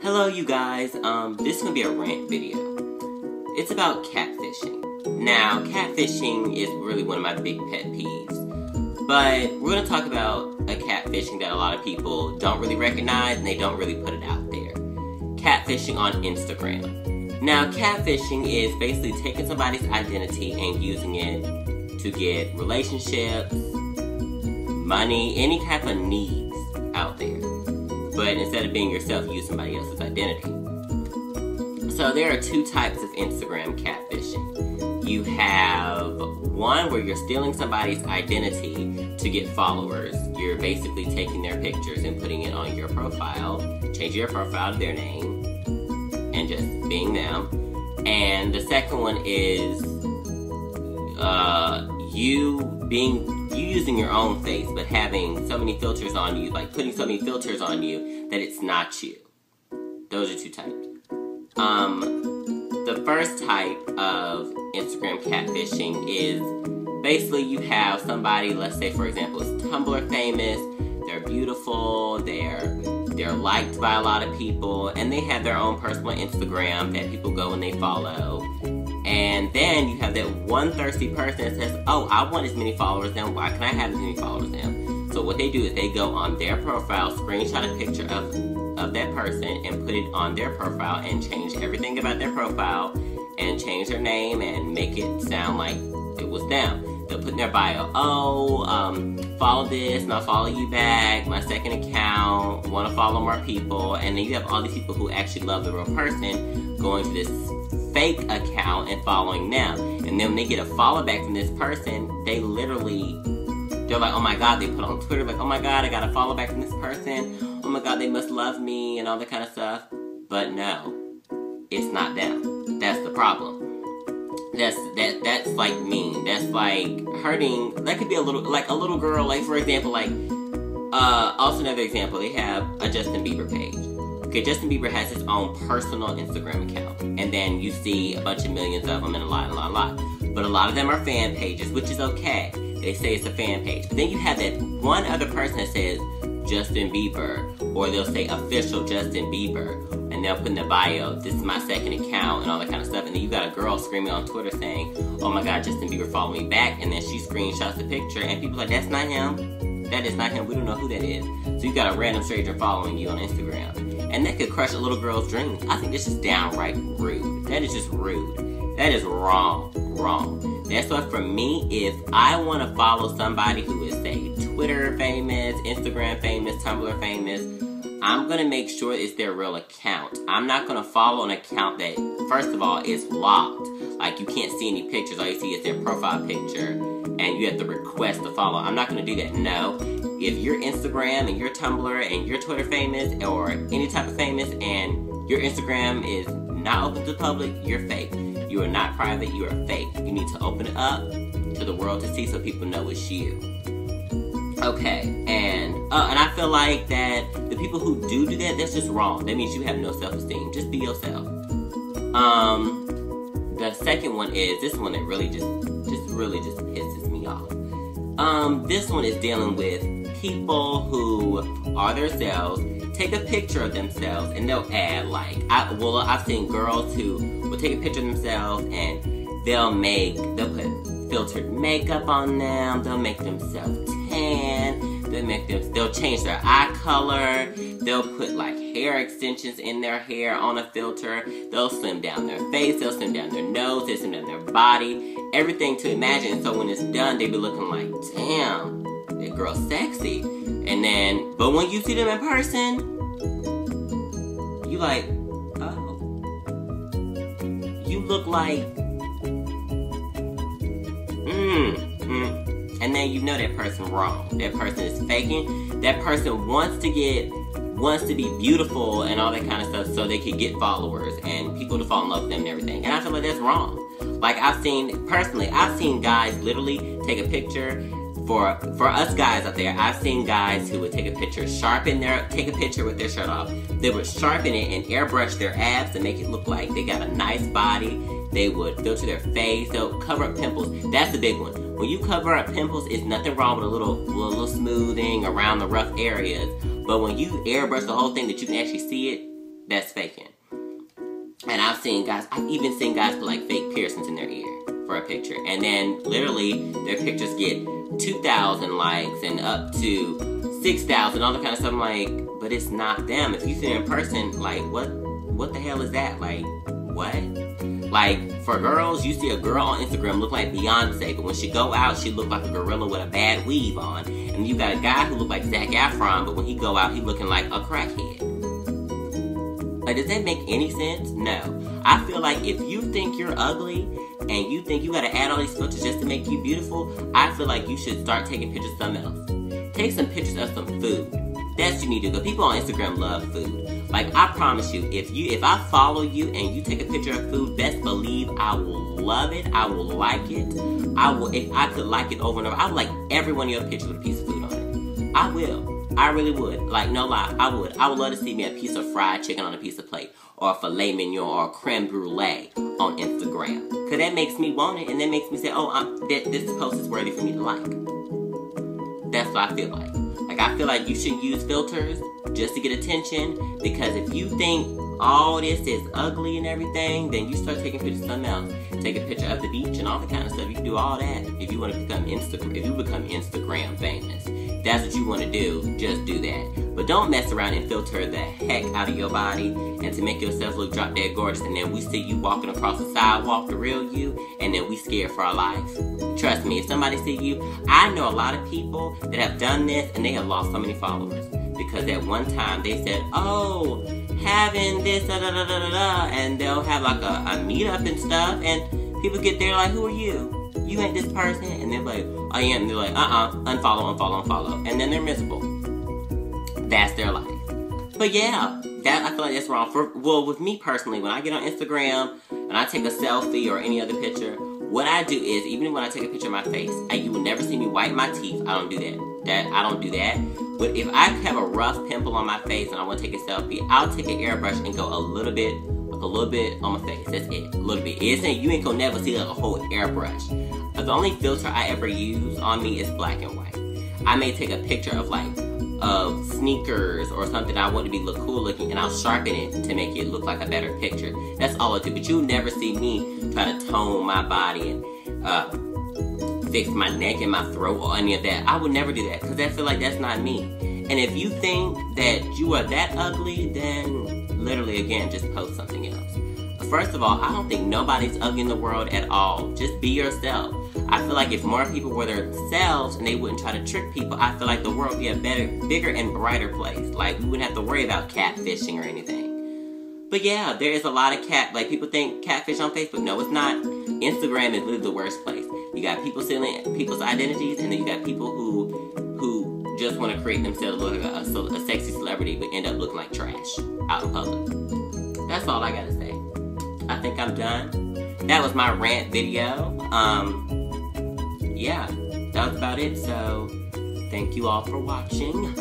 Hello you guys, this is going to be a rant video. It's about catfishing. Now, catfishing is really one of my big pet peeves. But we're going to talk about a catfishing that a lot of people don't really recognize and they don't really put it out there. Catfishing on Instagram. Now, catfishing is basically taking somebody's identity and using it to get relationships, money, any type of needs out there. But instead of being yourself, you use somebody else's identity. So there are two types of Instagram catfishing. You have one where you're stealing somebody's identity to get followers. You're basically taking their pictures and putting it on your profile, changing your profile to their name, and just being them. And the second one is you using your own face, but having so many filters on you, like putting so many filters on you that it's not you. Those are two types. The first type of Instagram catfishing is basically you have somebody, let's say for example, is Tumblr famous, they're beautiful, they're liked by a lot of people, and they have their own personal Instagram that people go and they follow. And then you have that one thirsty person that says, oh, I want as many followers now, why can I have as many followers now? So what they do is they go on their profile, screenshot a picture of that person and put it on their profile and change everything about their profile and change their name and make it sound like it was them. They'll put in their bio, follow this and I'll follow you back, my second account, want to follow more people, and then you have all these people who actually love the real person going to this fake account and following them. And then when they get a follow back from this person, they're like, oh my god, they put on Twitter like, oh my god, I got a follow back from this person, oh my god, they must love me and all that kind of stuff. But no, it's not them. That's the problem. That's like mean. That's like hurting. That could be a little girl, like for example, like also another example, they have a Justin Bieber page. Okay, Justin Bieber has his own personal Instagram account, and then you see a bunch of millions of them and a lot. But a lot of them are fan pages, which is okay. They say it's a fan page. But then you have that one other person that says Justin Bieber, or they'll say official Justin Bieber, and they'll put in the bio, this is my second account, and all that kind of stuff. And then you got a girl screaming on Twitter saying, oh my god, Justin Bieber followed me back, and then she screenshots the picture, and people are like, that's not him. That is not him. We don't know who that is. So you got a random stranger following you on Instagram. And that could crush a little girl's dreams. I think this is downright rude. That is just rude. That is wrong. That's why for me, if I want to follow somebody who is, say, Twitter famous, Instagram famous, Tumblr famous, I'm going to make sure it's their real account. I'm not going to follow an account that, first of all, is locked. Like, you can't see any pictures. All you see is their profile picture. And you have to request to follow. I'm not going to do that. No. If you're Instagram and you're Tumblr and you're Twitter famous or any type of famous and your Instagram is not open to the public, you're fake. You are not private, you are fake. You need to open it up to the world to see so people know it's you. Okay, and I feel like that the people who do that, that's just wrong. That means you have no self-esteem. Just be yourself. The second one is, this one that really just pisses me off. This one is dealing with people who are themselves, take a picture of themselves, and they'll add like, I've seen girls who will take a picture of themselves and they'll put filtered makeup on them, they'll make themselves tan, they'll change their eye color, they'll put like hair extensions in their hair on a filter, they'll slim down their face, they'll slim down their nose, they'll slim down their body, everything to imagine. So when it's done, they be looking like, damn, that girl's sexy. And then, but when you see them in person, you like, oh, you look like, and then you know that person wrong. That person is faking. That person wants to be beautiful and all that kind of stuff so they can get followers and people to fall in love with them and everything. And I feel like that's wrong. Like I've seen guys literally take a picture. For us guys out there, I've seen guys who would take a picture, take a picture with their shirt off. They would sharpen it and airbrush their abs to make it look like they got a nice body. They would filter their face. They'll cover up pimples. That's the big one. When you cover up pimples, it's nothing wrong with a little smoothing around the rough areas. But when you airbrush the whole thing that you can actually see it, That's faking. And I've even seen guys put like fake piercings in their ear for a picture. And then literally their pictures get 2,000 likes and up to 6,000, all that kind of stuff. I'm like, but it's not them. If you see them in person, like, what the hell is that? Like, what? Like, for girls, you see a girl on Instagram look like Beyonce, but when she go out, she look like a gorilla with a bad weave on. And you got a guy who look like Zac Efron, but when he go out, he looking like a crackhead. Like, does that make any sense? No. I feel like if you think you're ugly and you think you gotta add all these filters just to make you beautiful, I feel like you should start taking pictures of something else. Take some pictures of some food. That's what you need to do. People on Instagram love food. Like, I promise you, if I follow you and you take a picture of food, best believe I will love it. I will like it. If I could like it over and over, I would like every one of your pictures with a piece of food on it. I will. I really would. Like, no lie, I would. I would love to see me a piece of fried chicken on a piece of plate, or a filet mignon, or a creme brulee on Instagram. Because that makes me want it, and that makes me say, oh, this post is worthy for me to like. That's what I feel like. Like, I feel like you shouldn't use filters just to get attention, because if you think all this is ugly and everything, then you start taking pictures of something else. Take a picture of the beach and all that kind of stuff. You can do all that if you want to become Instagram famous. That's what you want to do, just do that. But don't mess around and filter the heck out of your body and to make yourself look drop dead gorgeous, and then we see you walking across the sidewalk, the real you, and then we scared for our life. Trust me, if somebody see you, I know a lot of people that have done this and they have lost so many followers. Because at one time they said, oh, having this, da da da da da, and they'll have like a meetup and stuff, and people get there like, who are you? You ain't this person, and they're like, I am. And they're like, unfollow, and then they're miserable. That's their life. But yeah, I feel like that's wrong. With me personally, when I get on Instagram and I take a selfie or any other picture, what I do is, even when I take a picture of my face, you will never see me wipe my teeth. I don't do that. I don't do that. But if I have a rough pimple on my face and I want to take a selfie, I'll take an airbrush and go a little bit on my face. That's it. A little bit. You ain't gonna never see like a whole airbrush. The only filter I ever use on me is black and white. I may take a picture of sneakers or something I want to look cool looking, and I'll sharpen it to make it look like a better picture. That's all I do. But you'll never see me try to tone my body and fix my neck and my throat or any of that. I would never do that, because I feel like that's not me. And if you think that you are that ugly, then literally, again, just post something else. First of all, I don't think nobody's ugly in the world at all. Just be yourself. I feel like if more people were themselves and they wouldn't try to trick people, I feel like the world would be a better, bigger, and brighter place. Like, we wouldn't have to worry about catfishing or anything. But yeah, there is a lot of people think catfish on Facebook. No, it's not. Instagram is literally the worst place. You got people stealing people's identities, and then you got people who just want to create themselves look like a sexy celebrity, but end up looking like trash out in public. That's all I gotta say. I think I'm done. That was my rant video. Yeah, that was about it. So, thank you all for watching.